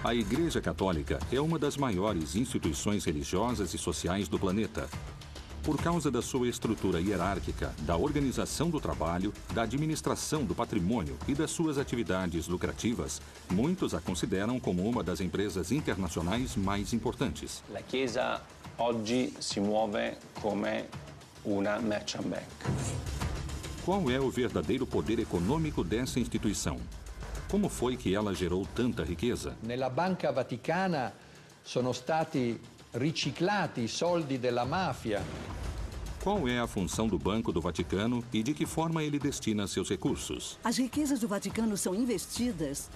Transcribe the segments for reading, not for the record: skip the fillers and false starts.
A Igreja Católica é uma das maiores instituições religiosas e sociais do planeta. Por causa da sua estrutura hierárquica, da organização do trabalho, da administração do patrimônio e das suas atividades lucrativas, muitos a consideram como uma das empresas internacionais mais importantes. La Chiesa oggi si muove come una merchant bank. Qual é o verdadeiro poder econômico dessa instituição? Como foi que ela gerou tanta riqueza? Nella Banca Vaticana sono stati riciclati i soldi della mafia. Qual é a função do Banco do Vaticano e de que forma ele destina seus recursos? As riquezas do Vaticano são investidas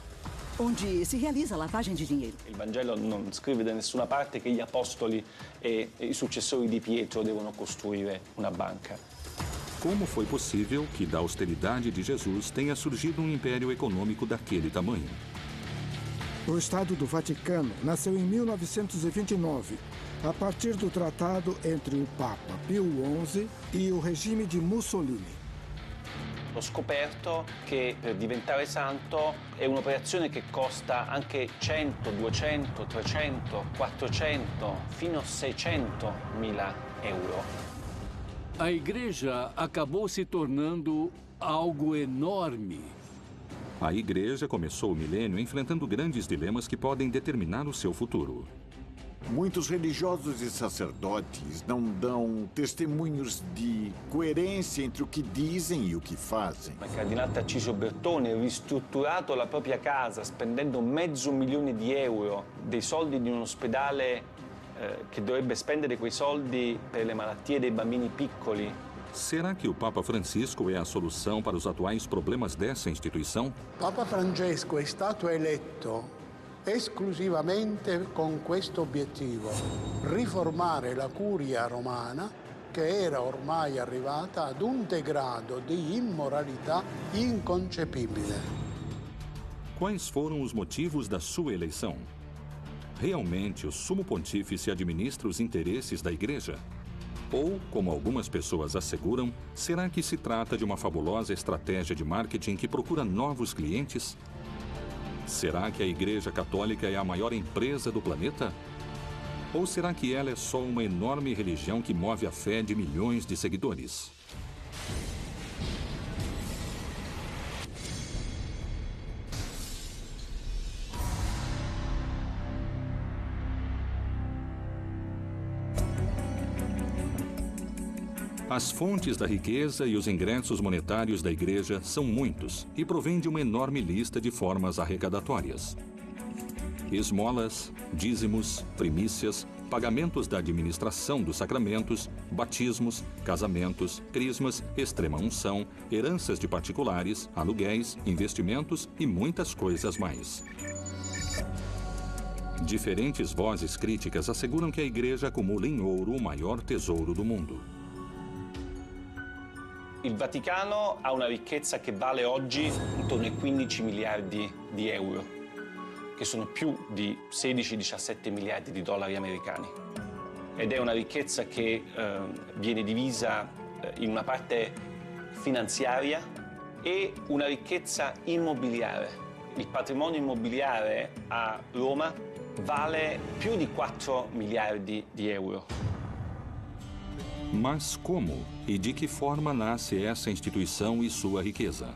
onde se realiza a lavagem de dinheiro. Il Vangelo non scrive da nessuna parte che gli apostoli e i successori di Pietro devono costruire una banca. Como foi possível que da austeridade de Jesus tenha surgido um império econômico daquele tamanho? O Estado do Vaticano nasceu em 1929, a partir do tratado entre o Papa Pio XI e o regime de Mussolini. Ho scoperto che per diventare santo è un'operazione che costa anche 100, 200, 300, 400, fino a 600 mila euro. A igreja acabou se tornando algo enorme. A igreja começou o milênio enfrentando grandes dilemas que podem determinar o seu futuro. Muitos religiosos e sacerdotes não dão testemunhos de coerência entre o que dizem e o que fazem. Il cardinale Tarcisio Bertone ha ristrutturato la propria casa spendendo $500.000 di euro, dei soldi di un ospedale che dovrebbe spendere quei soldi per le malattie dei bambini piccoli. Será que o Papa Francisco é a solução para os atuais problemas dessa instituição? Papa Francesco è stato eletto esclusivamente con questo obiettivo: riformare la curia romana, che era ormai arrivata ad un degrado di immoralità inconcepibile. Quais foram os motivos da sua eleição? Realmente o Sumo Pontífice administra os interesses da Igreja? Ou, como algumas pessoas asseguram, será que se trata de uma fabulosa estratégia de marketing que procura novos clientes? Será que a Igreja Católica é a maior empresa do planeta? Ou será que ela é só uma enorme religião que move a fé de milhões de seguidores? As fontes da riqueza e os ingressos monetários da Igreja são muitos e provêm de uma enorme lista de formas arrecadatórias. Esmolas, dízimos, primícias, pagamentos da administração dos sacramentos, batismos, casamentos, crismas, extrema-unção, heranças de particulares, aluguéis, investimentos e muitas coisas mais. Diferentes vozes críticas asseguram que a Igreja acumula em ouro o maior tesouro do mundo. Il Vaticano ha una ricchezza che vale oggi intorno ai 15 miliardi di euro, che sono più di 16-17 miliardi di dollari americani. Ed è una ricchezza che viene divisa in una parte finanziaria e una ricchezza immobiliare. Il patrimonio immobiliare a Roma vale più di 4 miliardi di euro. Mas como e de que forma nasce essa instituição e sua riqueza?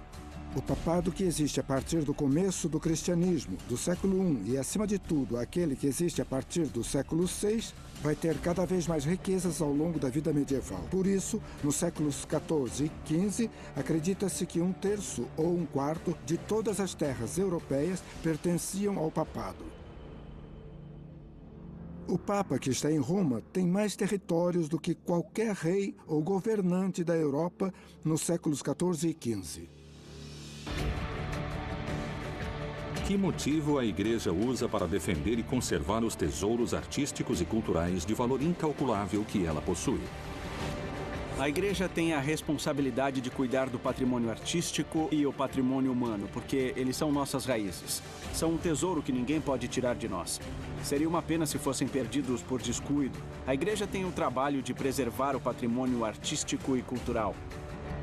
O papado que existe a partir do começo do cristianismo, do século I, e, acima de tudo, aquele que existe a partir do século VI, vai ter cada vez mais riquezas ao longo da vida medieval. Por isso, nos séculos XIV e XV, acredita-se que 1/3 ou 1/4 de todas as terras europeias pertenciam ao papado. O Papa que está em Roma tem mais territórios do que qualquer rei ou governante da Europa nos séculos XIV e XV. Que motivo a Igreja usa para defender e conservar os tesouros artísticos e culturais de valor incalculável que ela possui? A Igreja tem a responsabilidade de cuidar do patrimônio artístico e o patrimônio humano, porque eles são nossas raízes. São um tesouro que ninguém pode tirar de nós. Seria uma pena se fossem perdidos por descuido. A Igreja tem o trabalho de preservar o patrimônio artístico e cultural.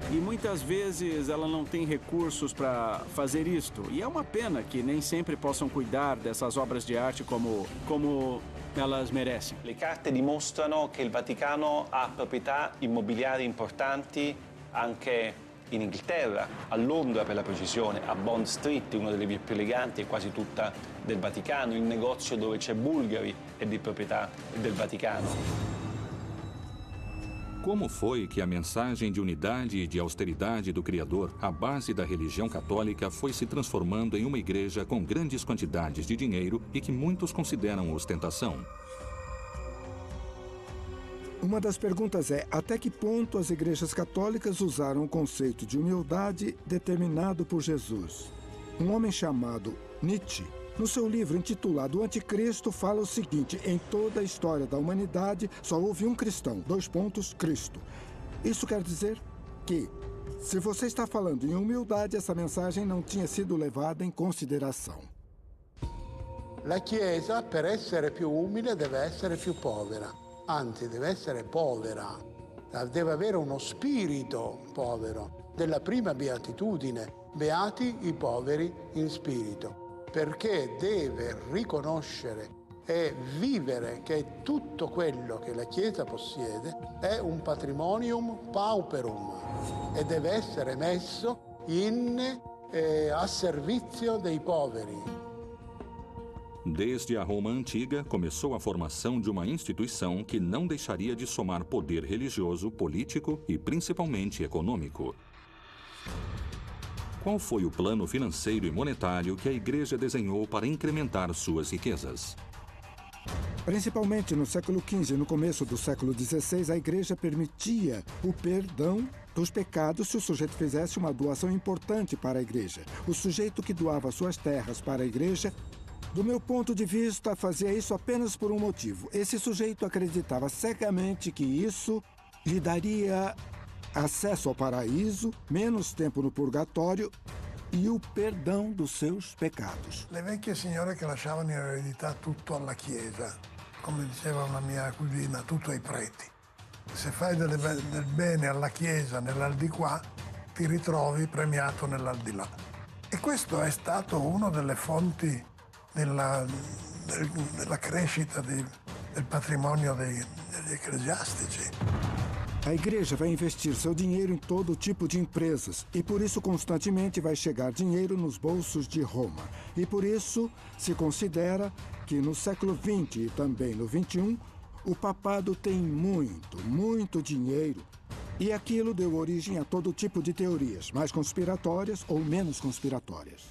E muitas vezes ela não tem recursos para fazer isto. E é uma pena que nem sempre possam cuidar dessas obras de arte como elas merecem. Le carte dimostrano che il Vaticano ha proprietà immobiliari importanti anche in Inghilterra, a Londra per la precisione, a Bond Street, una delle vie più eleganti e quasi tutta del Vaticano. Il negozio dove c'è Bulgari è di proprietà del Vaticano. Como foi que a mensagem de unidade e de austeridade do Criador, a base da religião católica, foi se transformando em uma igreja com grandes quantidades de dinheiro e que muitos consideram ostentação? Uma das perguntas é: até que ponto as igrejas católicas usaram o conceito de humildade determinado por Jesus? Um homem chamado Nietzsche, no seu livro intitulado O Anticristo, fala o seguinte: em toda a história da humanidade só houve um cristão, Cristo. Isso quer dizer que, se você está falando em humildade, essa mensagem não tinha sido levada em consideração. La Chiesa, per essere più umile, deve essere più povera. Anzi, deve essere povera. Deve avere uno spirito povero. Della prima beatitudine, beati i poveri in spirito. Perché deve riconoscere e vivere che tutto quello che la Chiesa possiede è un patrimonium pauperum e deve essere messo a servizio dei poveri. Desde a Roma Antiga, começou a formação de uma instituição que não deixaria de somar poder religioso, político e principalmente econômico. Qual foi o plano financeiro e monetário que a Igreja desenhou para incrementar suas riquezas? Principalmente no século XV e no começo do século XVI, a Igreja permitia o perdão dos pecados se o sujeito fizesse uma doação importante para a Igreja. O sujeito que doava suas terras para a Igreja, do meu ponto de vista, fazia isso apenas por um motivo. Esse sujeito acreditava cegamente que isso lhe daria acesso ao paraíso, menos tempo no purgatório e o perdão dos seus pecados. Le vecchie signore che lasciavano in eredità tutto alla Chiesa, come diceva una mia cugina, tutto ai preti. Se fai del bene alla Chiesa nell'aldilà, ti ritrovi premiato nell'aldilà. E questo è stato una delle fonti della crescita del patrimonio degli ecclesiastici. A Igreja vai investir seu dinheiro em todo tipo de empresas e por isso constantemente vai chegar dinheiro nos bolsos de Roma. E por isso se considera que no século XX e também no XXI, o papado tem muito dinheiro. E aquilo deu origem a todo tipo de teorias, mais conspiratórias ou menos conspiratórias.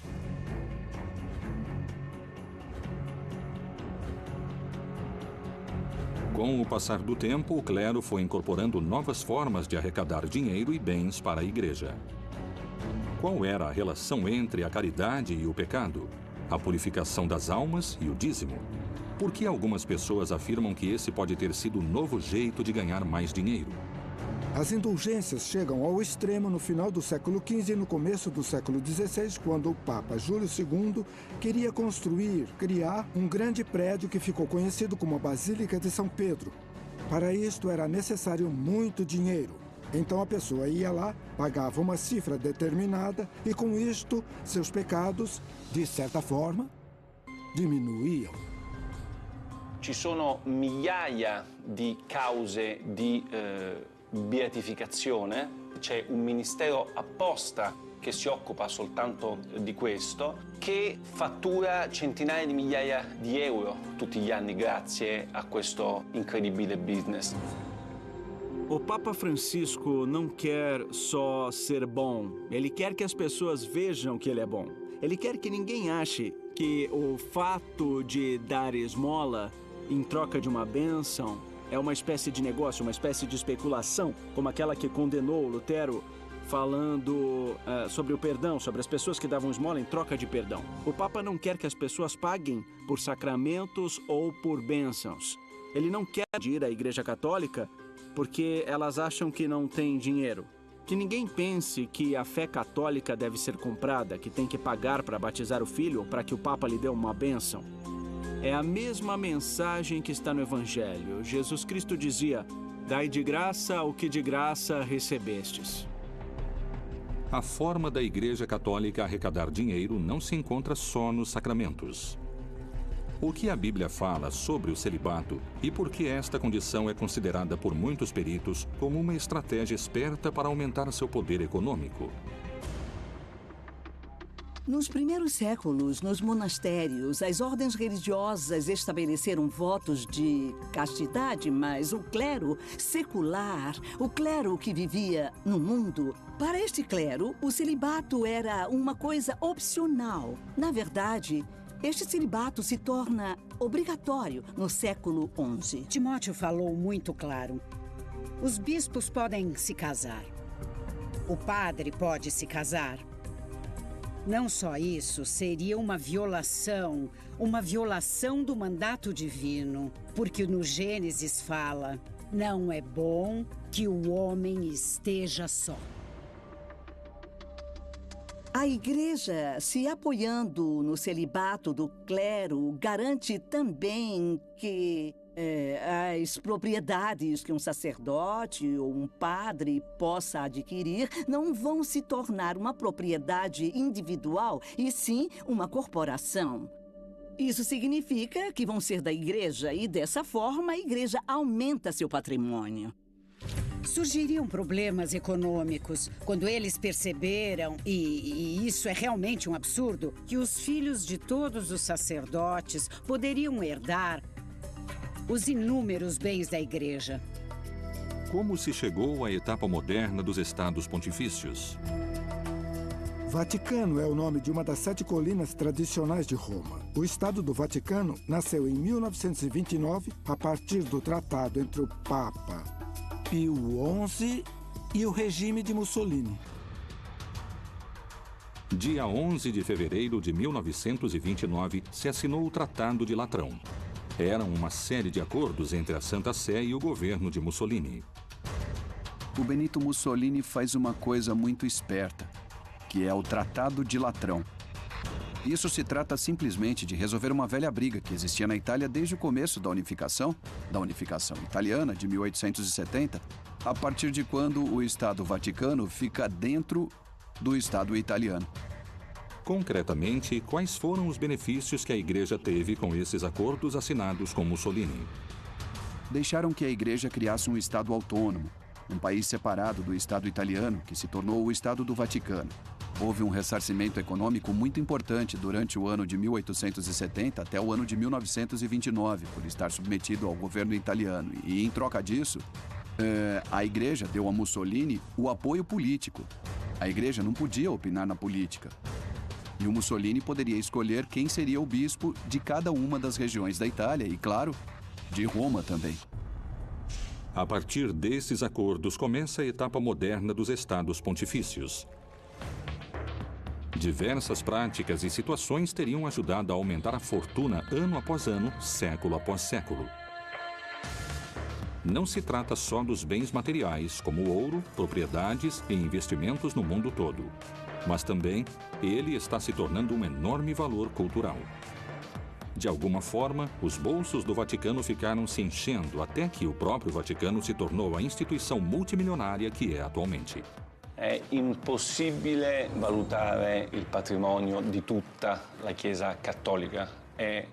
Com o passar do tempo, o clero foi incorporando novas formas de arrecadar dinheiro e bens para a Igreja. Qual era a relação entre a caridade e o pecado? A purificação das almas e o dízimo? Por que algumas pessoas afirmam que esse pode ter sido o novo jeito de ganhar mais dinheiro? As indulgências chegam ao extremo no final do século XV e no começo do século XVI, quando o Papa Júlio II queria criar um grande prédio que ficou conhecido como a Basílica de São Pedro. Para isto era necessário muito dinheiro. Então a pessoa ia lá, pagava uma cifra determinada e com isto seus pecados, de certa forma, diminuíam. Ci sono migliaia di cause di beatificazione, c'è un ministero apposta che si occupa soltanto di questo, che fattura centinaia di migliaia di euro tutti gli anni grazie a questo incredibile business. O Papa Francisco não quer só ser bom, ele quer que as pessoas vejam que ele é bom. Ele quer que ninguém ache que o fato de dar esmola em troca de uma bênção é uma espécie de negócio, uma espécie de especulação, como aquela que condenou Lutero, falando sobre o perdão, sobre as pessoas que davam esmola em troca de perdão. O Papa não quer que as pessoas paguem por sacramentos ou por bênçãos. Ele não quer ir à Igreja Católica porque elas acham que não tem dinheiro. Que ninguém pense que a fé católica deve ser comprada, que tem que pagar para batizar o filho ou para que o Papa lhe dê uma bênção. É a mesma mensagem que está no Evangelho. Jesus Cristo dizia: dai de graça o que de graça recebestes. a forma da Igreja Católica arrecadar dinheiro não se encontra só nos sacramentos. O que a Bíblia fala sobre o celibato e por que esta condição é considerada por muitos peritos como uma estratégia esperta para aumentar seu poder econômico? Nos primeiros séculos, nos monastérios, as ordens religiosas estabeleceram votos de castidade, mas o clero secular, o clero que vivia no mundo, para este clero, o celibato era uma coisa opcional. Na verdade, este celibato se torna obrigatório no século XI. Timóteo falou muito claro. Os bispos podem se casar. O padre pode se casar. Não só isso, seria uma violação do mandato divino, porque no Gênesis fala, não é bom que o homem esteja só. A Igreja, se apoiando no celibato do clero, garante também que as propriedades que um sacerdote ou um padre possa adquirir não vão se tornar uma propriedade individual, e sim uma corporação. Isso significa que vão ser da Igreja e, dessa forma, a Igreja aumenta seu patrimônio. Surgiriam problemas econômicos quando eles perceberam, e isso é realmente um absurdo, que os filhos de todos os sacerdotes poderiam herdar os inúmeros bens da Igreja. Como se chegou à etapa moderna dos estados pontifícios? Vaticano é o nome de uma das 7 colinas tradicionais de Roma. O Estado do Vaticano nasceu em 1929 a partir do tratado entre o Papa Pio XI e o regime de Mussolini. Dia 11 de fevereiro de 1929, se assinou o Tratado de Latrão. Eram uma série de acordos entre a Santa Sé e o governo de Mussolini. O Benito Mussolini faz uma coisa muito esperta, que é o Tratado de Latrão. Isso se trata simplesmente de resolver uma velha briga que existia na Itália desde o começo da unificação italiana de 1870, a partir de quando o Estado Vaticano fica dentro do Estado italiano. Concretamente, quais foram os benefícios que a Igreja teve com esses acordos assinados com Mussolini? Deixaram que a Igreja criasse um Estado autônomo, um país separado do Estado italiano, que se tornou o Estado do Vaticano. Houve um ressarcimento econômico muito importante durante o ano de 1870 até o ano de 1929, por estar submetido ao governo italiano. E, em troca disso, a Igreja deu a Mussolini o apoio político. A Igreja não podia opinar na política. E o Mussolini poderia escolher quem seria o bispo de cada uma das regiões da Itália e, claro, de Roma também. A partir desses acordos começa a etapa moderna dos estados pontifícios. Diversas práticas e situações teriam ajudado a aumentar a fortuna ano após ano, século após século. Não se trata só dos bens materiais, como ouro, propriedades e investimentos no mundo todo, mas também ele está se tornando um enorme valor cultural. De alguma forma, os bolsos do Vaticano ficaram se enchendo até que o próprio Vaticano se tornou a instituição multimilionária que é atualmente. È impossibile valutare il patrimonio di tutta la Chiesa cattolica. È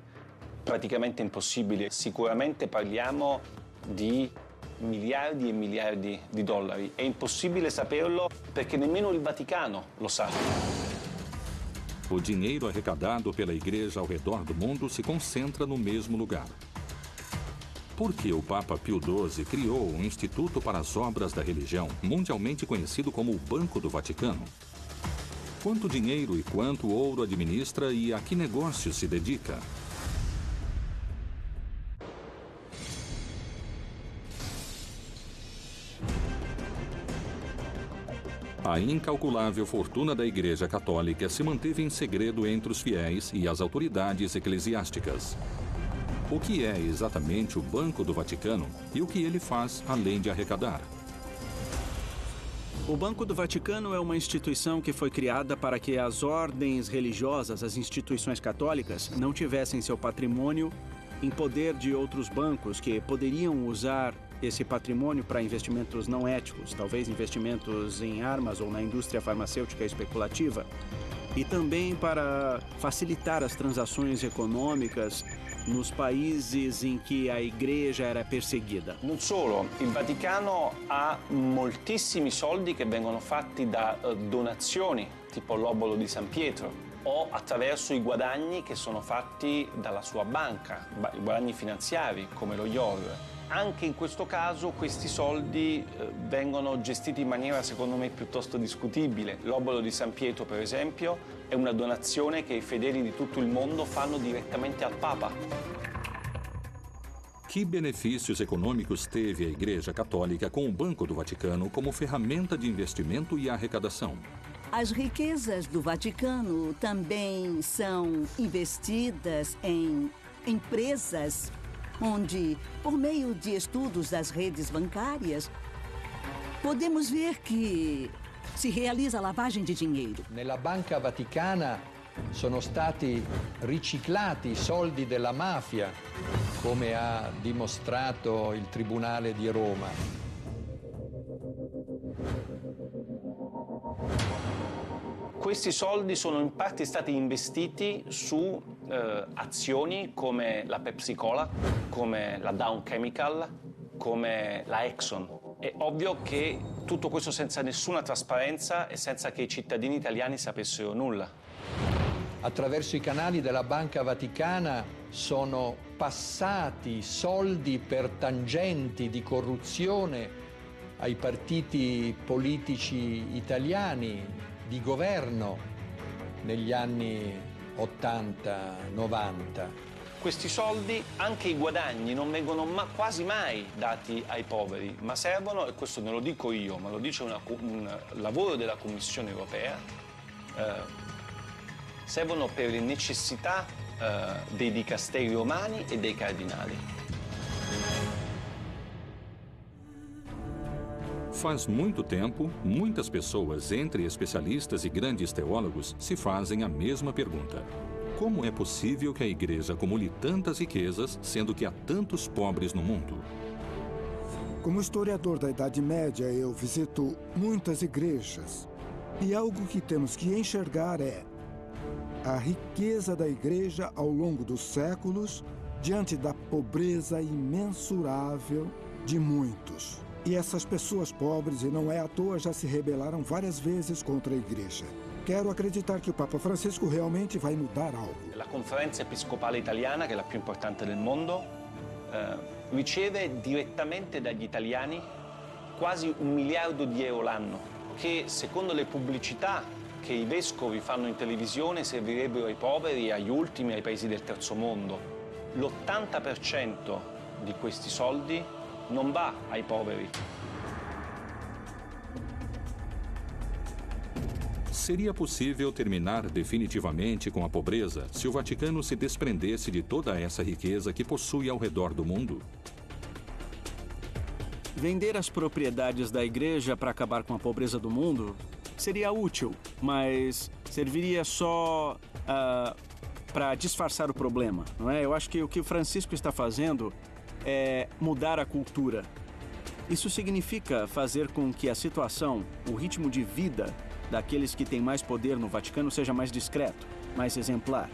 praticamente impossibile. Sicuramente parliamo di miliardi e miliardi di dollari. È impossibile saperlo perché nemmeno il Vaticano lo sa. O dinheiro arrecadado pela Igreja ao redor do mundo se concentra no mesmo lugar. Por que o Papa Pio XII criou um instituto para as obras da religião, mundialmente conhecido como o Banco do Vaticano? Quanto dinheiro e quanto ouro administra e a que negócio se dedica? A incalculável fortuna da Igreja Católica se manteve em segredo entre os fiéis e as autoridades eclesiásticas. O que é exatamente o Banco do Vaticano e o que ele faz além de arrecadar? O Banco do Vaticano é uma instituição que foi criada para que as ordens religiosas, as instituições católicas, não tivessem seu patrimônio em poder de outros bancos que poderiam usar esse patrimônio para investimentos não éticos, talvez investimentos em armas ou na indústria farmacêutica especulativa, e também para facilitar as transações econômicas nos países em que a Igreja era perseguida. Non solo, il Vaticano ha moltissimi soldi che vengono fatti da donazioni, tipo l'obolo di San Pietro, o attraverso i guadagni che sono fatti dalla sua banca, i guadagni finanziari come lo IOR. Anche in questo caso questi soldi vengono gestiti in maniera secondo me piuttosto discutibile. L'obolo di San Pietro, per esempio, è una donazione che i fedeli di tutto il mondo fanno direttamente al Papa. Que benefícios econômicos teve a Igreja Católica com o Banco do Vaticano como ferramenta de investimento e arrecadação? As riquezas do Vaticano também são investidas em empresas onde, por meio de estudos das redes bancárias, podemos ver que si realizza lavagem di dinheiro. Nella Banca Vaticana sono stati riciclati i soldi della mafia, come ha dimostrato il Tribunale di Roma. Questi soldi sono in parte stati investiti su azioni come la Pepsi Cola, come la Dow Chemical, come la Exxon. È ovvio che tutto questo senza nessuna trasparenza e senza che i cittadini italiani sapessero nulla. Attraverso i canali della Banca Vaticana sono passati soldi per tangenti di corruzione ai partiti politici italiani di governo negli anni 80-90. Questi soldi, anche i guadagni, non vengono quasi mai dati ai poveri, ma servono, e questo non lo dico io, ma lo dice un lavoro della Commissione europea, servono per le necessità dei dicasteri romani e dei cardinali. Faz muito tempo, muitas pessoas, entre especialistas e grandes teólogos, se fazem a mesma pergunta. Como é possível que a Igreja acumule tantas riquezas, sendo que há tantos pobres no mundo? Como historiador da Idade Média, eu visito muitas igrejas. E algo que temos que enxergar é a riqueza da Igreja ao longo dos séculos, diante da pobreza imensurável de muitos. E essas pessoas pobres, e não é à toa, já se rebelaram várias vezes contra a Igreja. Quero acreditar que o Papa Francisco realmente vai mudar algo. La Conferenza Episcopale Italiana, che è la più importante del mondo, riceve direttamente dagli italiani quasi 1 miliardo di euro l'anno, che secondo le pubblicità che i vescovi fanno in televisione servirebbero ai poveri, agli ultimi, ai paesi del terzo mondo. L'80% di questi soldi non va ai poveri. Seria possível terminar definitivamente com a pobreza se o Vaticano se desprendesse de toda essa riqueza que possui ao redor do mundo? Vender as propriedades da Igreja para acabar com a pobreza do mundo seria útil, mas serviria só para disfarçar o problema, não é? Eu acho que o que o Francisco está fazendo é mudar a cultura. Isso significa fazer com que a situação, o ritmo de vida daqueles que têm mais poder no Vaticano seja mais discreto, mais exemplar.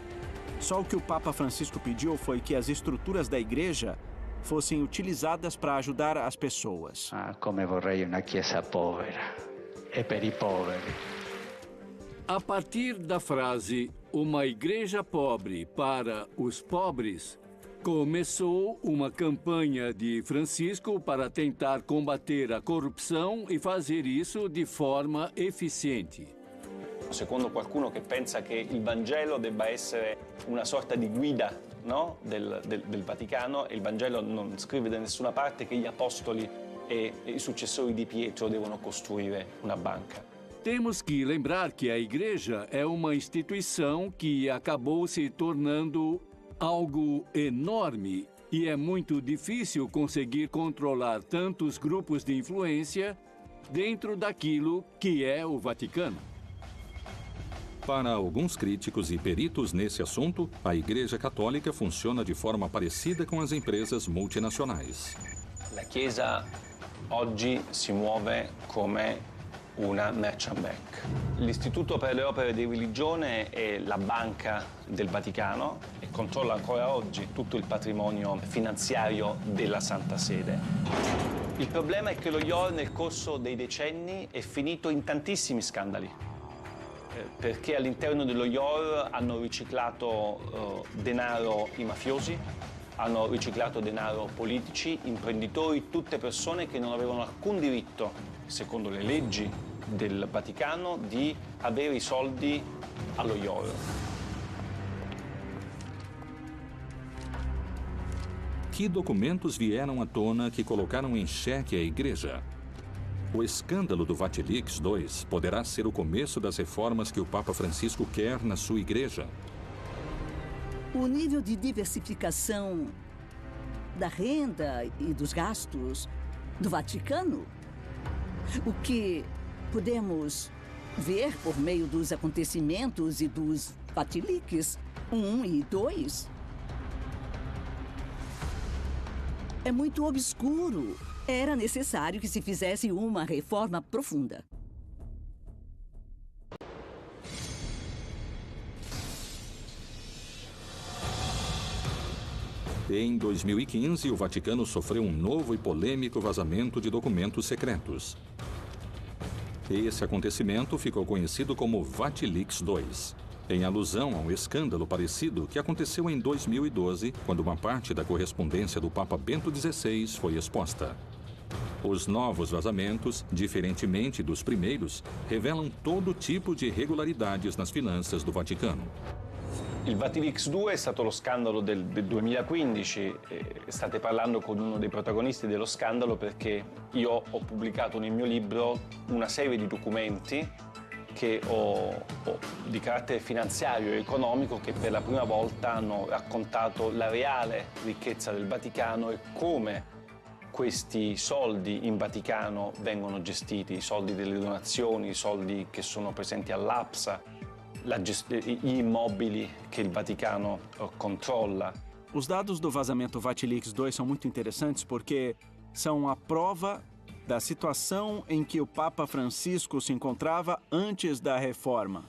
Só o que o Papa Francisco pediu foi que as estruturas da Igreja fossem utilizadas para ajudar as pessoas. Come vorrei una chiesa povera e per i poveri. A partir da frase "uma igreja pobre para os pobres", começou uma campanha de Francisco para tentar combater a corrupção e fazer isso de forma eficiente. Secondo qualcuno che pensa che il Vangelo debba essere una sorta di guida, no? del Vaticano, e il Vangelo non scrive da nessuna parte che gli apostoli e i successori di Pietro devono costruire una banca. Temos que lembrar que a Igreja é uma instituição que acabou se tornando algo enorme e é muito difícil conseguir controlar tantos grupos de influência dentro daquilo que é o Vaticano. Para alguns críticos e peritos nesse assunto, a Igreja Católica funciona de forma parecida com as empresas multinacionais. La Chiesa oggi si muove come una merchant bank. L'Istituto per le opere di religione è la banca del Vaticano e controlla ancora oggi tutto il patrimonio finanziario della Santa Sede. Il problema è che lo IOR nel corso dei decenni è finito in tantissimi scandali, perché all'interno dello IOR hanno riciclato denaro i mafiosi, hanno riciclato denaro politici, imprenditori, tutte persone che non avevano alcun diritto, secondo le leggi del Vaticano, di avere i soldi allo IOR. Que documentos vieram à tona que colocaram em xeque a Igreja? O escândalo do Vatilix II poderá ser o começo das reformas que o Papa Francisco quer na sua Igreja. O nível de diversificação da renda e dos gastos do Vaticano, o que podemos ver por meio dos acontecimentos e dos Vatilix 1 e 2, é muito obscuro. Era necessário que se fizesse uma reforma profunda. Em 2015, o Vaticano sofreu um novo e polêmico vazamento de documentos secretos. Esse acontecimento ficou conhecido como Vatilix II, em alusão a um escândalo parecido que aconteceu em 2012, quando uma parte da correspondência do Papa Bento XVI foi exposta. Os novos vazamentos, diferentemente dos primeiros, revelam todo tipo de irregolaridades nas finanças do Vaticano. Il Vatilix 2 è stato lo scandalo del 2015, state parlando con uno dei protagonisti dello scandalo perché io ho pubblicato nel mio libro una serie di documenti che di carattere finanziario e economico che per la prima volta hanno raccontato la reale ricchezza del Vaticano e come questi soldi in Vaticano vengono gestiti, i soldi delle donazioni, i soldi che sono presenti all'APSA, gli immobili che il Vaticano controlla. Os dados do vazamento Vatilix II são muito interessantes porque são a prova da situação em que o Papa Francisco se encontrava antes da reforma.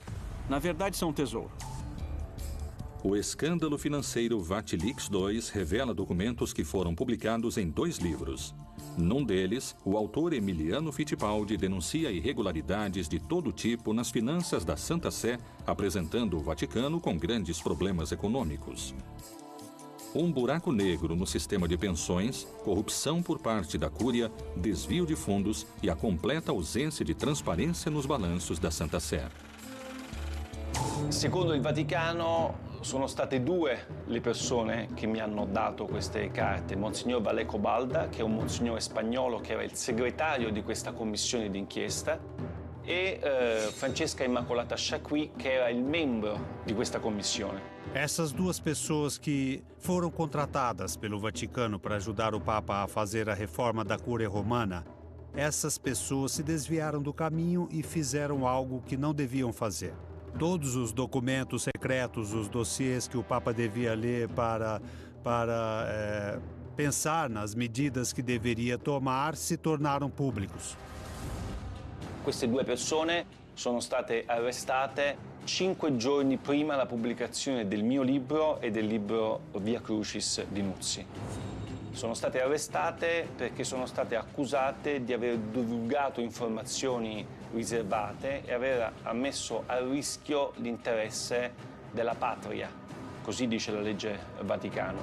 Na verdade, são um tesouro. O escândalo financeiro Vatilix II revela documentos que foram publicados em 2 livros. Num deles, o autor Emiliano Fittipaldi denuncia irregularidades de todo tipo nas finanças da Santa Sé, apresentando o Vaticano com grandes problemas econômicos. Um buraco negro no sistema de pensões, corrupção por parte da Cúria, desvio de fundos e a completa ausência de transparência nos balanços da Santa Sé. Secondo il Vaticano sono state 2 le persone che mi hanno dato queste carte, Monsignor Valeco Balda, che è un monsignore spagnolo che era il segretario di questa commissione d'inchiesta, e Francesca Immacolata Chaqui, che era il membro di questa commissione. Essas 2 pessoas que foram contratadas pelo Vaticano para ajudar o Papa a fazer a reforma da Cúria Romana, essas pessoas se desviaram do caminho e fizeram algo que não deviam fazer. Todos os documentos secretos, os dossiês que o Papa devia ler para pensar nas medidas que deveria tomar, se tornaram públicos. Queste 2 persone sono state arrestate 5 giorni prima della pubblicazione del mio libro e del libro Via Crucis di Nuzzi. Sono state arrestate perché sono state accusate di aver divulgato informazioni riservate e aver messo a rischio l'interesse della patria. Così dice la legge Vaticano.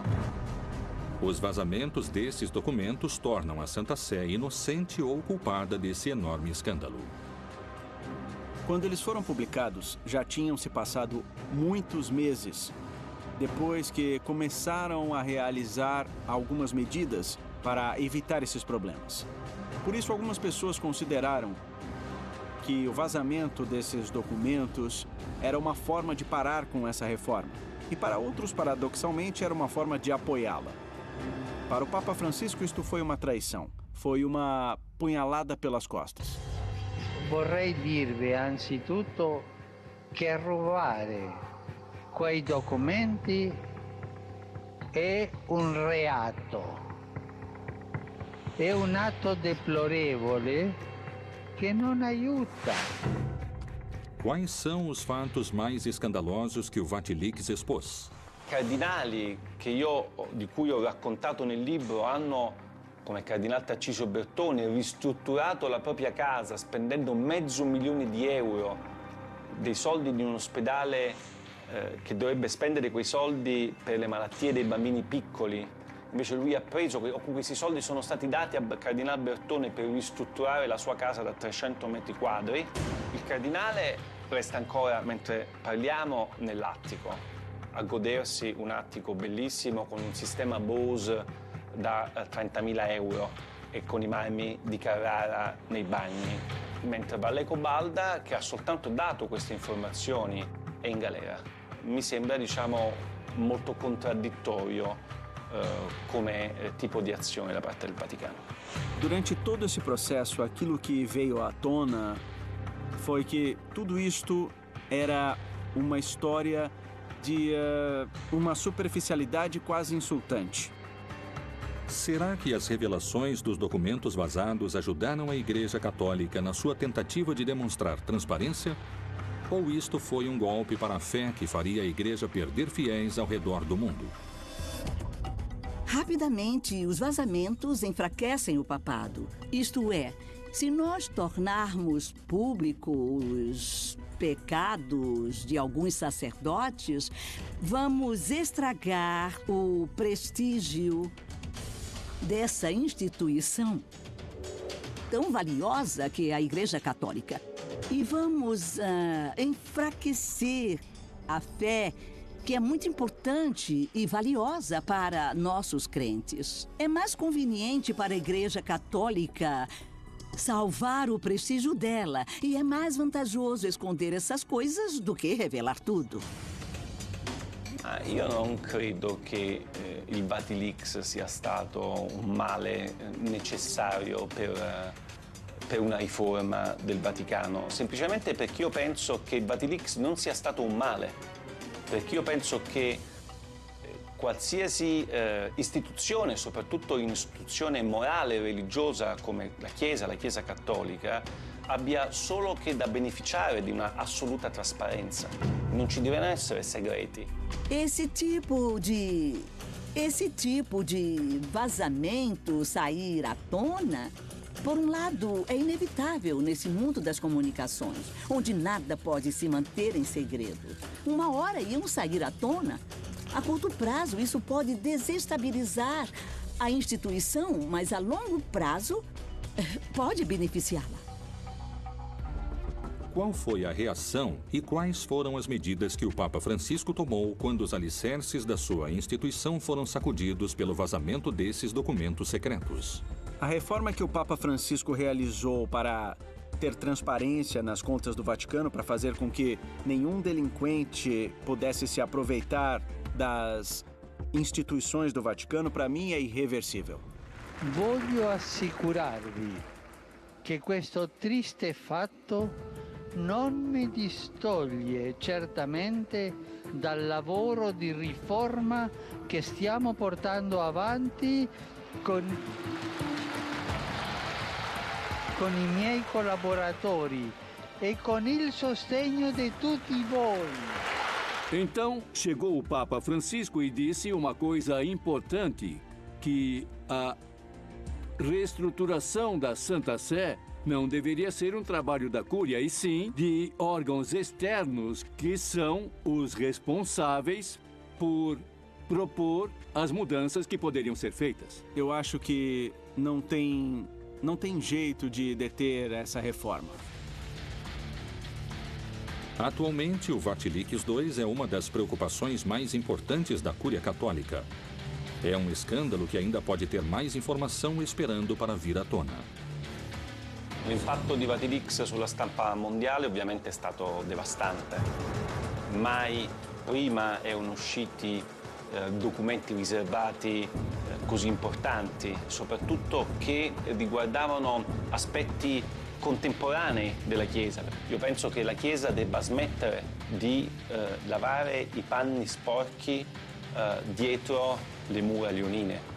Os vazamentos desses documentos tornam a Santa Sé inocente ou culpada desse enorme escândalo. Quando eles foram publicados, já tinham se passado muitos meses depois que começaram a realizar algumas medidas para evitar esses problemas. Por isso, algumas pessoas consideraram que o vazamento desses documentos era uma forma de parar com essa reforma. E para outros, paradoxalmente, era uma forma de apoiá-la. Para o Papa Francisco, isto foi uma traição. Foi uma punhalada pelas costas. Vorrei dirvi anzitutto che rubare quei documenti è un reato. È un atto deplorevole che non aiuta. Quais são os fatos mais escandalosos que o Vatilix expôs? Cardinali di cui ho raccontato nel libro hanno, come il cardinale Tarcisio Bertone, ristrutturato la propria casa spendendo €500.000, dei soldi di un ospedale che dovrebbe spendere quei soldi per le malattie dei bambini piccoli. Invece lui ha preso, questi soldi sono stati dati al cardinale Bertone per ristrutturare la sua casa da 300 metri quadri. Il cardinale resta ancora, mentre parliamo, nell'attico, a godersi un attico bellissimo con un sistema Bose da €30.000 e con i marmi di Carrara nei bagni, mentre Valleco Balda, che ha soltanto dato queste informazioni, è in galera. Mi sembra, molto contraddittorio come tipo di azione da parte del Vaticano. Durante todo esse processo, aquilo que veio à tona foi que tudo isto era uma história de uma superficialidade quase insultante. Será que as revelações dos documentos vazados ajudaram a Igreja Católica na sua tentativa de demonstrar transparência? Ou isto foi um golpe para a fé que faria a Igreja perder fiéis ao redor do mundo? Rapidamente, os vazamentos enfraquecem o papado. Isto é, se nós tornarmos públicos os pecados de alguns sacerdotes, vamos estragar o prestígio dessa instituição tão valiosa que é a Igreja Católica. E vamos enfraquecer a fé, que é muito importante e valiosa para nossos crentes. É mais conveniente para a Igreja Católica salvar o prestígio dela, e é mais vantajoso esconder essas coisas do que revelar tudo. Io non credo che il Vatilix sia stato un male necessario per una riforma del Vaticano, semplicemente perché io penso che il Vatilix non sia stato un male. Perché io penso che qualsiasi istituzione, soprattutto un'istituzione morale e religiosa come la Chiesa Cattolica, abbia solo che da beneficiare di una assoluta trasparenza. Non ci devono essere segreti. Esse tipo de vazamento sair à tona, por um lado, é inevitável nesse mundo das comunicações, onde nada pode se manter em segredo. Uma hora iam sair à tona. A curto prazo, isso pode desestabilizar a instituição, mas a longo prazo pode beneficiá-la. Qual foi a reação e quais foram as medidas que o Papa Francisco tomou quando os alicerces da sua instituição foram sacudidos pelo vazamento desses documentos secretos? A reforma que o Papa Francisco realizou para ter transparência nas contas do Vaticano, para fazer com que nenhum delinquente pudesse se aproveitar das instituições do Vaticano, para mim é irreversível. Voglio assicurarvi che questo triste fatto non mi distoglie certamente dal lavoro di riforma che stiamo portando avanti con i miei collaboratori e con il sostegno di tutti voi. Então, chegou o Papa Francisco e disse uma coisa importante, que a reestruturação da Santa Sé não deveria ser um trabalho da Cúria, e sim de órgãos externos que são os responsáveis por propor as mudanças que poderiam ser feitas. Eu acho que não tem jeito de deter essa reforma. Atualmente, o Vatilix II é uma das preocupações mais importantes da Cúria Católica. É um escândalo que ainda pode ter mais informação esperando para vir à tona. L'impatto di Vatilix sulla stampa mondiale ovviamente è stato devastante. Mai prima erano usciti documenti riservati così importanti, soprattutto che riguardavano aspetti contemporanei della Chiesa. Io penso che la Chiesa debba smettere di lavare i panni sporchi dietro le mura leonine.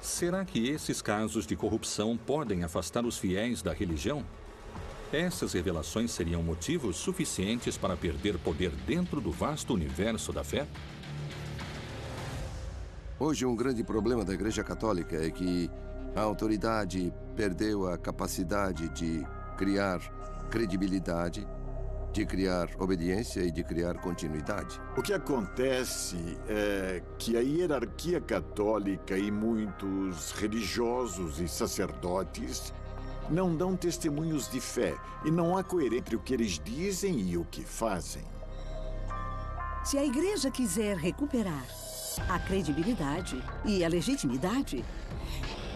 Será que esses casos de corrupção podem afastar os fiéis da religião? Essas revelações seriam motivos suficientes para perder poder dentro do vasto universo da fé? Hoje, um grande problema da Igreja Católica é que a autoridade perdeu a capacidade de criar credibilidade, de criar obediência e de criar continuidade. O que acontece é que a hierarquia católica e muitos religiosos e sacerdotes não dão testemunhos de fé e não há coerência entre o que eles dizem e o que fazem. Se a igreja quiser recuperar a credibilidade e a legitimidade,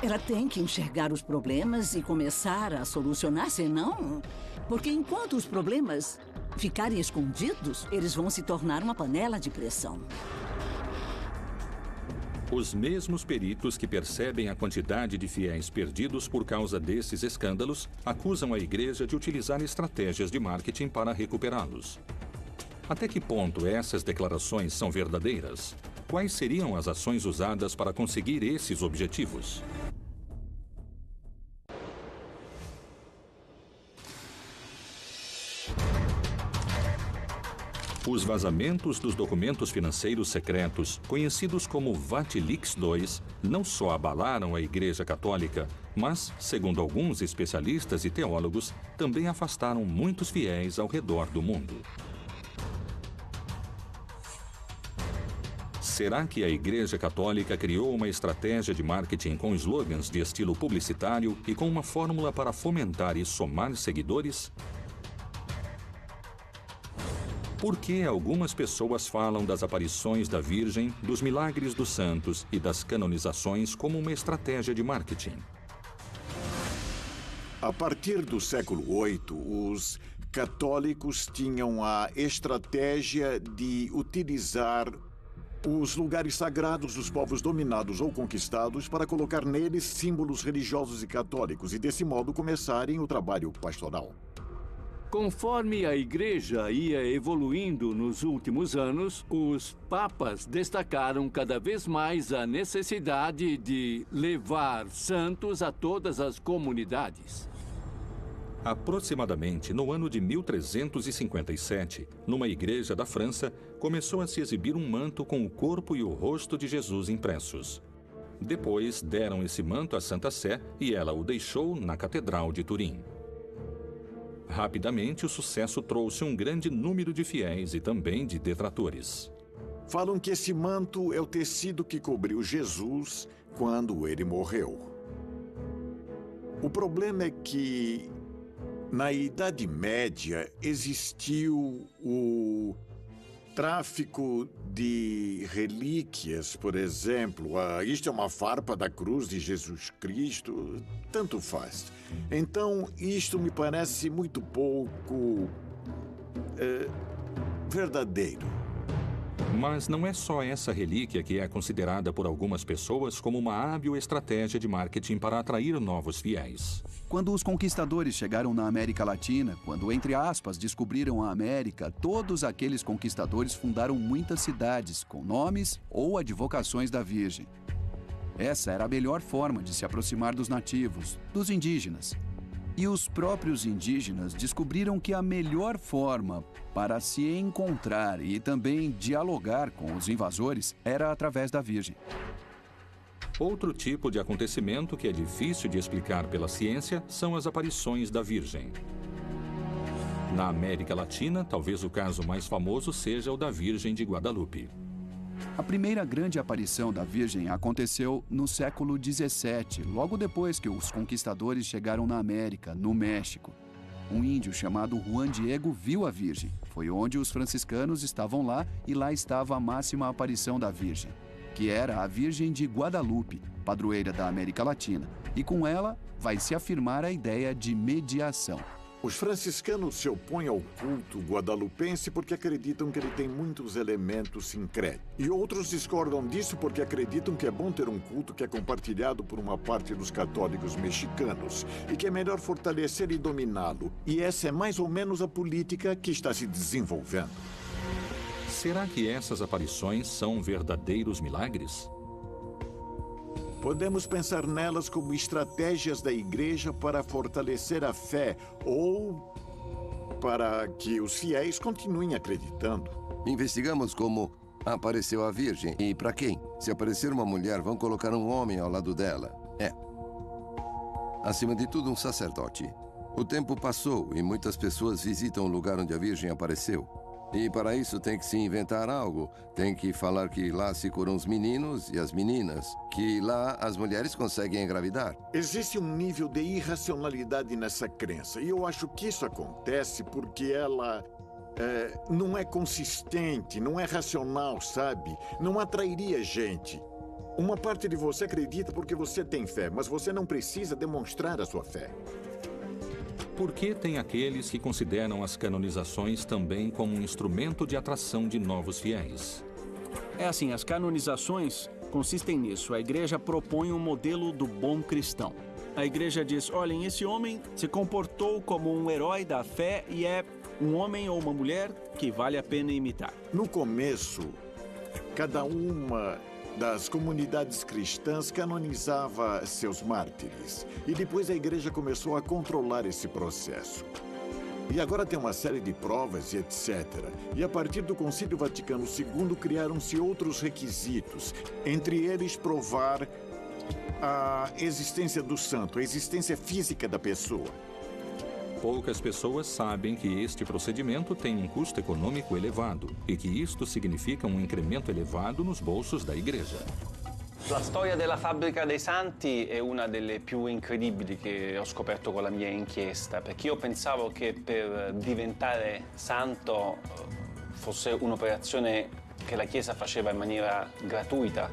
ela tem que enxergar os problemas e começar a solucionar, senão... Porque enquanto os problemas ficarem escondidos, eles vão se tornar uma panela de pressão. Os mesmos peritos que percebem a quantidade de fiéis perdidos por causa desses escândalos acusam a igreja de utilizar estratégias de marketing para recuperá-los. Até que ponto essas declarações são verdadeiras? Quais seriam as ações usadas para conseguir esses objetivos? Os vazamentos dos documentos financeiros secretos, conhecidos como Vatilix II, não só abalaram a Igreja Católica, mas, segundo alguns especialistas e teólogos, também afastaram muitos fiéis ao redor do mundo. Será que a Igreja Católica criou uma estratégia de marketing com slogans de estilo publicitário e com uma fórmula para fomentar e somar seguidores? Por que algumas pessoas falam das aparições da Virgem, dos milagres dos santos e das canonizações como uma estratégia de marketing? A partir do século VIII, os católicos tinham a estratégia de utilizar os lugares sagrados dos povos dominados ou conquistados para colocar neles símbolos religiosos e católicos e, desse modo, começarem o trabalho pastoral. Conforme a Igreja ia evoluindo nos últimos anos, os papas destacaram cada vez mais a necessidade de levar santos a todas as comunidades. Aproximadamente no ano de 1357, numa igreja da França, começou a se exibir um manto com o corpo e o rosto de Jesus impressos. Depois deram esse manto à Santa Sé e ela o deixou na Catedral de Turim. Rapidamente, o sucesso trouxe um grande número de fiéis e também de detratores. Falam que esse manto é o tecido que cobriu Jesus quando ele morreu. O problema é que, na Idade Média, existiu o tráfico de relíquias, por exemplo. Isto é uma farpa da cruz de Jesus Cristo, tanto faz. Então, isto me parece muito pouco verdadeiro. Mas não é só essa relíquia que é considerada por algumas pessoas como uma hábil estratégia de marketing para atrair novos fiéis. Quando os conquistadores chegaram na América Latina, quando, entre aspas, descobriram a América, todos aqueles conquistadores fundaram muitas cidades com nomes ou advocações da Virgem. Essa era a melhor forma de se aproximar dos nativos, dos indígenas. E os próprios indígenas descobriram que a melhor forma para se encontrar e também dialogar com os invasores era através da Virgem. Outro tipo de acontecimento que é difícil de explicar pela ciência são as aparições da Virgem. Na América Latina, talvez o caso mais famoso seja o da Virgem de Guadalupe. A primeira grande aparição da Virgem aconteceu no século XVII, logo depois que os conquistadores chegaram na América, no México. Um índio chamado Juan Diego viu a Virgem. Foi onde os franciscanos estavam lá e lá estava a máxima aparição da Virgem, que era a Virgem de Guadalupe, padroeira da América Latina. E com ela vai se afirmar a ideia de mediação. Os franciscanos se opõem ao culto guadalupense porque acreditam que ele tem muitos elementos sincréticos. E outros discordam disso porque acreditam que é bom ter um culto que é compartilhado por uma parte dos católicos mexicanos e que é melhor fortalecer e dominá-lo. E essa é mais ou menos a política que está se desenvolvendo. Será que essas aparições são verdadeiros milagres? Podemos pensar nelas como estratégias da igreja para fortalecer a fé ou para que os fiéis continuem acreditando. Investigamos como apareceu a Virgem e para quem. Se aparecer uma mulher, vão colocar um homem ao lado dela. Acima de tudo, um sacerdote. O tempo passou e muitas pessoas visitam o lugar onde a Virgem apareceu. E para isso tem que se inventar algo. Tem que falar que lá se curam os meninos e as meninas. Que lá as mulheres conseguem engravidar. Existe um nível de irracionalidade nessa crença. E eu acho que isso acontece porque ela não é consistente, não é racional, sabe? Não atrairia gente. Uma parte de você acredita porque você tem fé, mas você não precisa demonstrar a sua fé. Por que tem aqueles que consideram as canonizações também como um instrumento de atração de novos fiéis? É assim, as canonizações consistem nisso. A igreja propõe um modelo do bom cristão. A igreja diz, olhem, esse homem se comportou como um herói da fé e é um homem ou uma mulher que vale a pena imitar. No começo, cada uma das comunidades cristãs canonizava seus mártires. E depois a igreja começou a controlar esse processo. E agora tem uma série de provas e etc. E a partir do Concílio Vaticano II criaram-se outros requisitos. Entre eles, provar a existência do santo, a existência física da pessoa. Poucas pessoas sabem que este procedimento tem um custo econômico elevado e que isto significa um incremento elevado nos bolsos da igreja. La storia della fabbrica dei santi è una delle più incredibili che ho scoperto con la mia inchiesta, perché io pensavo che per diventare santo fosse un'operazione che la Chiesa faceva in maniera gratuita.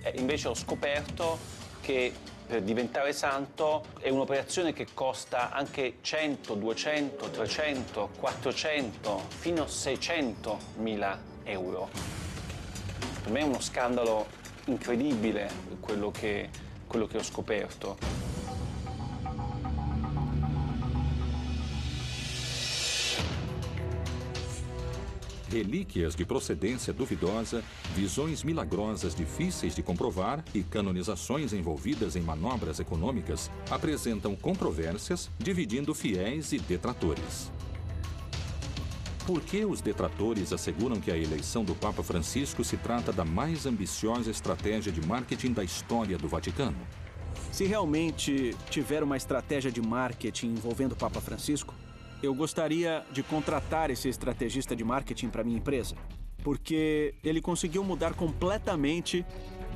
E invece ho scoperto che per diventare santo è un'operazione che costa anche 100, 200, 300, 400, fino a 600.000 euro. Per me è uno scandalo incredibile quello che ho scoperto. Relíquias de procedência duvidosa, visões milagrosas difíceis de comprovar e canonizações envolvidas em manobras econômicas apresentam controvérsias, dividindo fiéis e detratores. Por que os detratores asseguram que a eleição do Papa Francisco se trata da mais ambiciosa estratégia de marketing da história do Vaticano? Se realmente tiver uma estratégia de marketing envolvendo o Papa Francisco, eu gostaria de contratar esse estrategista de marketing para minha empresa, porque ele conseguiu mudar completamente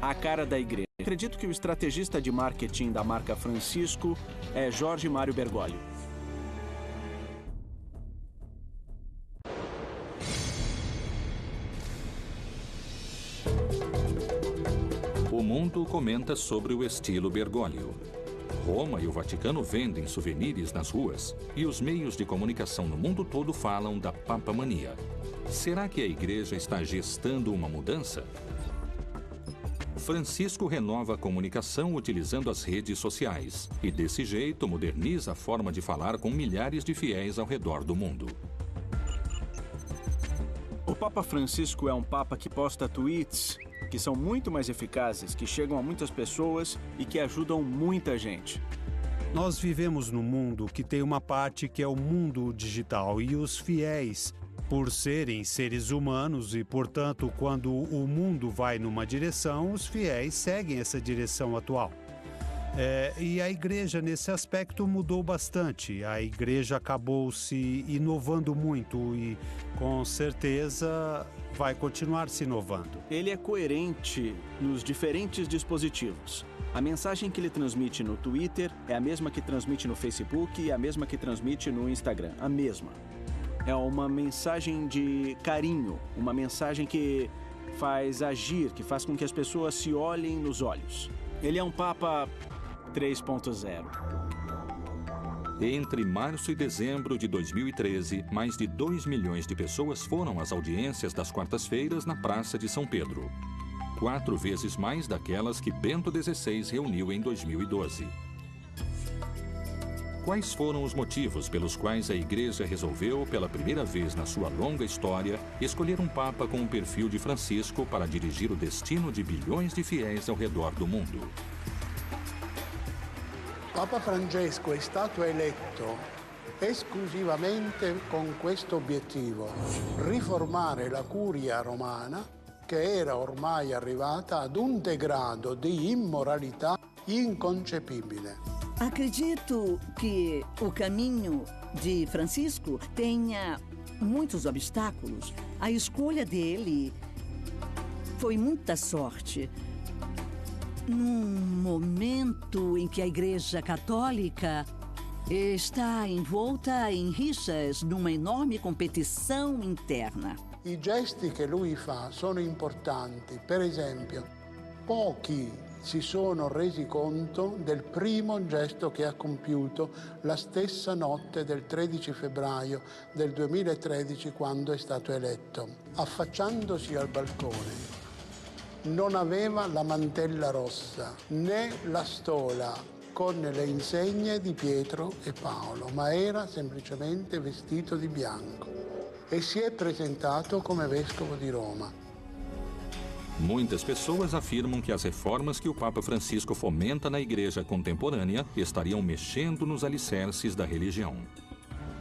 a cara da igreja. Acredito que o estrategista de marketing da marca Francisco é Jorge Mário Bergoglio. O mundo comenta sobre o estilo Bergoglio. Roma e o Vaticano vendem souvenirs nas ruas e os meios de comunicação no mundo todo falam da papamania. Será que a igreja está gestando uma mudança? Francisco renova a comunicação utilizando as redes sociais e, desse jeito, moderniza a forma de falar com milhares de fiéis ao redor do mundo. O Papa Francisco é um papa que posta tweets que são muito mais eficazes, que chegam a muitas pessoas e que ajudam muita gente. Nós vivemos num mundo que tem uma parte que é o mundo digital e os fiéis, por serem seres humanos e, portanto, quando o mundo vai numa direção, os fiéis seguem essa direção atual. E a igreja, nesse aspecto, mudou bastante. A igreja acabou se inovando muito e, com certeza, vai continuar se inovando. Ele é coerente nos diferentes dispositivos. A mensagem que ele transmite no Twitter é a mesma que transmite no Facebook e a mesma que transmite no Instagram. A mesma. É uma mensagem de carinho, uma mensagem que faz agir, que faz com que as pessoas se olhem nos olhos. Ele é um Papa 3.0. Entre março e dezembro de 2013, mais de 2 milhões de pessoas foram às audiências das quartas-feiras na Praça de São Pedro. 4 vezes mais daquelas que Bento XVI reuniu em 2012. Quais foram os motivos pelos quais a Igreja resolveu, pela primeira vez na sua longa história, escolher um Papa com o perfil de Francisco para dirigir o destino de bilhões de fiéis ao redor do mundo? Papa Francesco è stato eletto esclusivamente con questo obiettivo: riformare la curia romana, che era ormai arrivata ad un degrado di immoralità inconcepibile. Acredito que o caminho de Francisco tenha muitos obstáculos. A escolha dele foi muita sorte. Num momento em que a Igreja Católica está envolta em rixas, numa enorme competição interna. I gesti che lui fa sono importanti. Per esempio, pochi si sono resi conto del primo gesto che ha compiuto la stessa notte del 13 febbraio del 2013, quando è stato eletto. Affacciandosi al balcone, non aveva la mantella rossa né la stola con le insegne di Pietro e Paolo, ma era semplicemente vestito di bianco e si è presentato come vescovo di Roma. Muitas pessoas afirmam que as reformas que o Papa Francisco fomenta na Igreja contemporânea estariam mexendo nos alicerces da religião.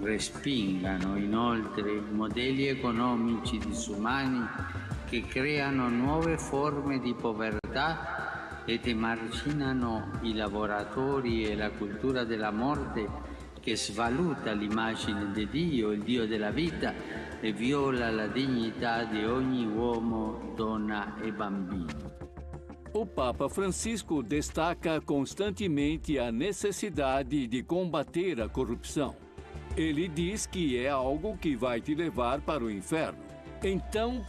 Respingano inoltre modelli economici disumani che creano nuove forme di povertà ed emarginano i lavoratori e la cultura della morte che svaluta l'immagine di Dio, il Dio della vita, e viola la dignità di ogni uomo, donna e bambino. O Papa Francisco destaca constantemente a necessidade de combater a corrupção. Ele diz que é algo que vai te levar para o inferno. Então,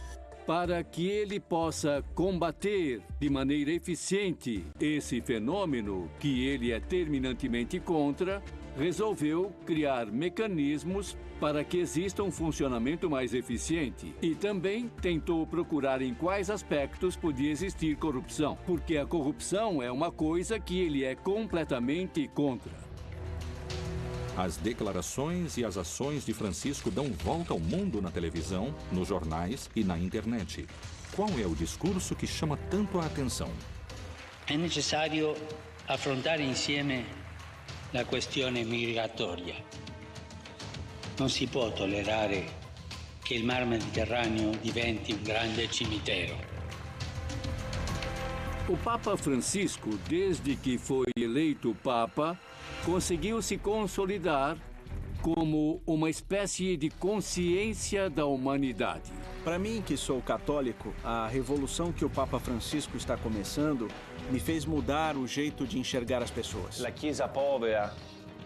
para que ele possa combater de maneira eficiente esse fenômeno que ele é terminantemente contra, resolveu criar mecanismos para que exista um funcionamento mais eficiente e também tentou procurar em quais aspectos podia existir corrupção, porque a corrupção é uma coisa que ele é completamente contra. As declarações e as ações de Francisco dão volta ao mundo na televisão, nos jornais e na internet. Qual é o discurso que chama tanto a atenção? È necessario affrontare insieme la questione migratoria. Non si può tollerare che il Mar Mediterraneo diventi un grande cimitero. O Papa Francisco, desde que foi eleito Papa, conseguiu se consolidar como uma espécie de consciência da humanidade. Para mim, que sou católico, a revolução que o Papa Francisco está começando me fez mudar o jeito de enxergar as pessoas. La Chiesa povera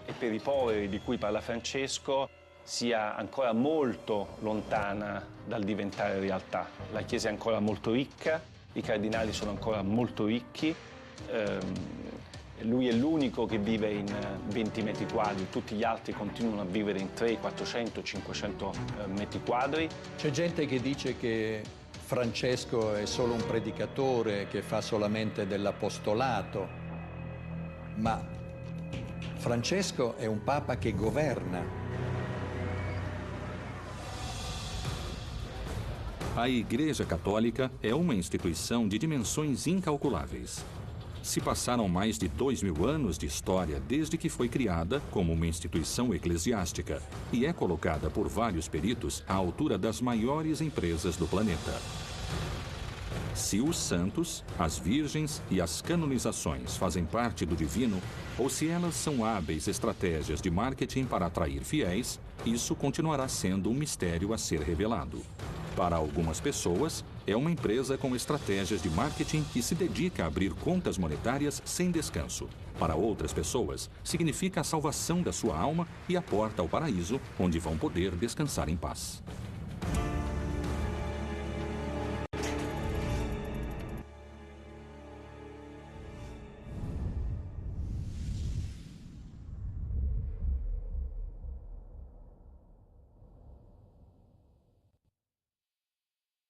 e per i poveri di cui parla Francesco sia ancora molto lontana dal diventare realtà. La Chiesa è ancora molto ricca, i cardinali sono ancora molto ricchi, lui è l'unico che vive in 20 metri quadri, tutti gli altri continuano a vivere in 300, 400, 500 metri quadri. C'è gente che dice che Francesco è solo un predicatore che fa solamente dell'apostolato, ma Francesco è un papa che governa. A Igreja Católica é uma instituição de dimensões incalculáveis. Se passaram mais de 2000 anos de história desde que foi criada como uma instituição eclesiástica e é colocada por vários peritos à altura das maiores empresas do planeta. Se os santos, as virgens e as canonizações fazem parte do divino, ou se elas são hábeis estratégias de marketing para atrair fiéis, isso continuará sendo um mistério a ser revelado. Para algumas pessoas, é uma empresa com estratégias de marketing que se dedica a abrir contas monetárias sem descanso. Para outras pessoas, significa a salvação da sua alma e a porta ao paraíso, onde vão poder descansar em paz.